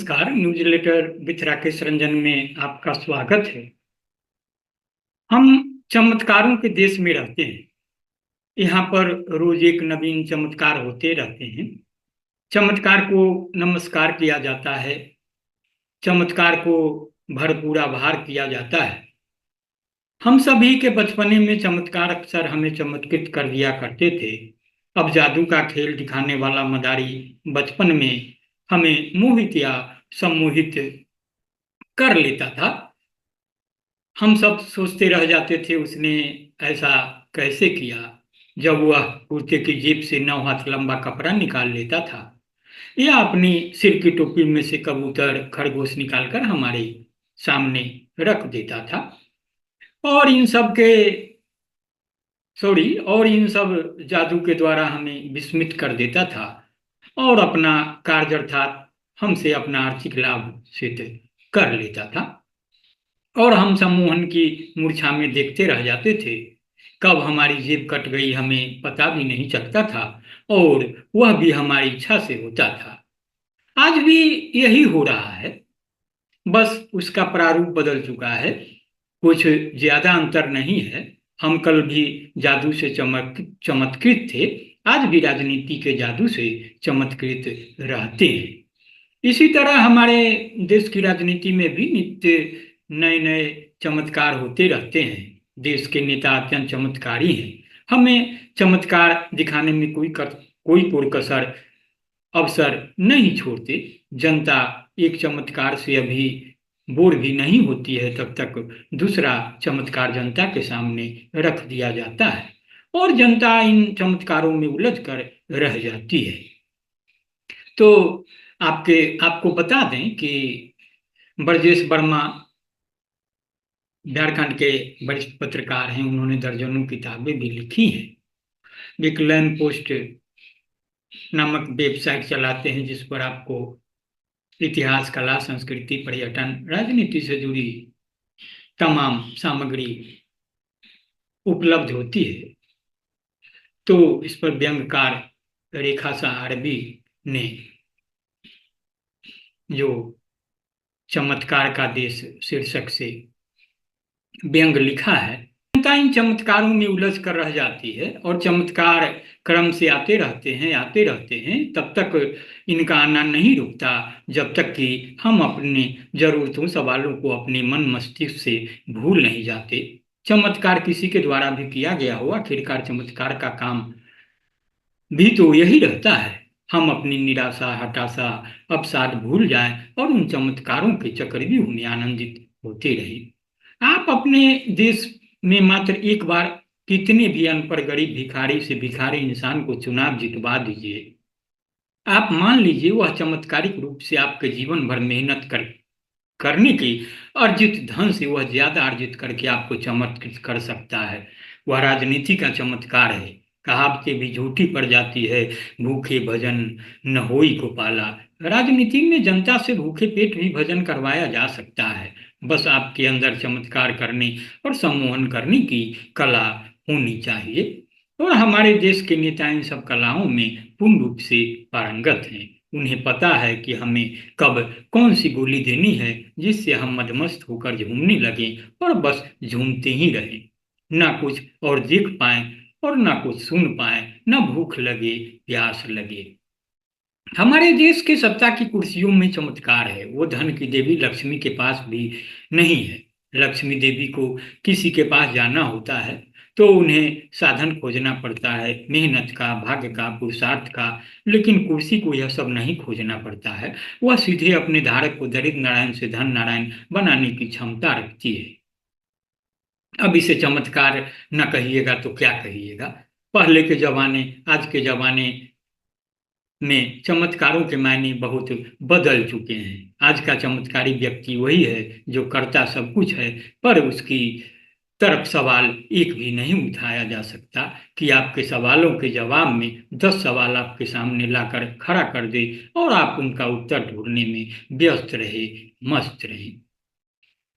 नमस्कार। Newsletter with Rakesh Ranjan में आपका स्वागत है। हम चमत्कारों के देश में रहते हैं। यहाँ पर रोज एक नवीन चमत्कार होते रहते हैं। चमत्कार को नमस्कार किया जाता है। चमत्कार को भरपूर आभार किया जाता है। हम सभी के बचपने में चमत्कार अक्सर हमें चमत्कृत कर दिया करते थे। अब जादू का खेल दिखाने वाला मदारी बचपन में हमें मोहित या सम्मोहित कर लेता था। हम सब सोचते रह जाते थे उसने ऐसा कैसे किया, जब वह कुर्ते की जेब से 9 हाथ लंबा कपड़ा निकाल लेता था या अपनी सिर की टोपी में से कबूतर खरगोश निकालकर हमारे सामने रख देता था। और इन सब के और इन सब जादू के द्वारा हमें विस्मित कर देता था और अपना कार्य अर्थात हमसे अपना आर्थिक लाभ सिद्ध कर लेता था। और हम सम्मोहन की मूर्छा में देखते रह जाते थे। कब हमारी जेब कट गई हमें पता भी नहीं चलता था, और वह भी हमारी इच्छा से होता था। आज भी यही हो रहा है, बस उसका प्रारूप बदल चुका है। कुछ ज्यादा अंतर नहीं है। हम कल भी जादू से चमत्कृत थे, आज भी राजनीति के जादू से चमत्कृत रहते हैं। इसी तरह हमारे देश की राजनीति में भी नित्य नए नए चमत्कार होते रहते हैं। देश के नेता अत्यंत चमत्कारी हैं। हमें चमत्कार दिखाने में कोई कसर अवसर नहीं छोड़ते। जनता एक चमत्कार से अभी बोर भी नहीं होती है, तब तक दूसरा चमत्कार जनता के सामने रख दिया जाता है और जनता इन चमत्कारों में उलझ कर रह जाती है। तो आपको बता दें कि ब्रजेश वर्मा झारखंड के वरिष्ठ पत्रकार हैं। उन्होंने दर्जनों किताबें भी लिखी हैं। एक लैंड पोस्ट नामक वेबसाइट चलाते हैं जिस पर आपको इतिहास, कला, संस्कृति, पर्यटन, राजनीति से जुड़ी तमाम सामग्री उपलब्ध होती है। तो इस पर व्यंग्यकार रेखा सहारवी ने जो चमत्कार का देश शीर्षक से व्यंग लिखा है, जनता इन चमत्कारों में उलझ कर रह जाती है और चमत्कार क्रम से आते रहते हैं। तब तक इनका आना नहीं रुकता जब तक कि हम अपने जरूरतों, सवालों को अपने मन मस्तिष्क से भूल नहीं जाते। चमत्कार किसी के द्वारा भी किया गया हो, आखिरकार चमत्कार का काम भी तो यही रहता है। हम अपनी निराशा, हताशा, अवसाद भूल जाएं और उन चमत्कारों के चक्रव्यूह में आनंदित होते रहें। आप अपने देश में मात्र एक बार कितने भी अनपढ़, गरीब, भिखारी से भिखारी इंसान को चुनाव जितवा दीजिए, आप मान लीजिए वह चमत्कारिक रूप से आपके जीवन भर मेहनत करने की अर्जित धन से वह ज्यादा अर्जित करके आपको चमत्कृत कर सकता है। वह राजनीति का चमत्कार है। कहावतें भी झूठी पड़ जाती है, भूखे भजन न होई को पाला। राजनीति में जनता से भूखे पेट भी भजन करवाया जा सकता है। बस आपके अंदर चमत्कार करने और सम्मोहन करने की कला होनी चाहिए। और हमारे देश के नेता इन सब कलाओं में पूर्ण रूप से पारंगत हैं। उन्हें पता है कि हमें कब कौन सी गोली देनी है जिससे हम मदमस्त होकर झूमने लगे और बस झूमते ही रहें, ना कुछ और देख पाए और ना कुछ सुन पाए, ना भूख लगे, प्यास लगे। हमारे देश के सत्ता की कुर्सियों में चमत्कार है। वो धन की देवी लक्ष्मी के पास भी नहीं है। लक्ष्मी देवी को किसी के पास जाना होता है तो उन्हें साधन खोजना पड़ता है, मेहनत का, भाग्य का, पुरुषार्थ का। लेकिन कुर्सी को यह सब नहीं खोजना पड़ता है। वह सीधे अपने धारक को दरिद्र नारायण से धन नारायण बनाने की क्षमता रखती है। अब इसे चमत्कार न कहिएगा तो क्या कहिएगा। पहले के जमाने, आज के जमाने में चमत्कारों के मायने बहुत बदल चुके हैं। आज का चमत्कारी व्यक्ति वही है जो करता सब कुछ है, पर उसकी तरफ सवाल एक भी नहीं उठाया जा सकता कि आपके सवालों के जवाब में 10 सवाल आपके सामने लाकर खड़ा कर दे और आप उनका उत्तर ढूंढने में व्यस्त रहे, मस्त रहे।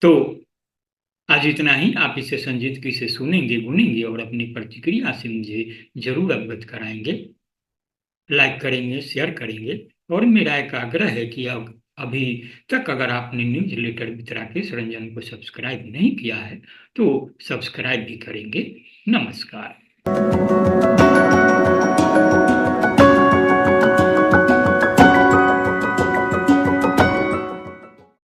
तो आज इतना ही। आप इसे संजीदगी से सुनेंगे, गुनेंगे और अपनी प्रतिक्रिया से मुझे जरूर अवगत कराएंगे। लाइक करेंगे, शेयर करेंगे और मेरा एक आग्रह है कि अब अभी तक अगर आपने newsletter with Rakesh Ranjan को सब्सक्राइब नहीं किया है तो सब्सक्राइब भी करेंगे। नमस्कार।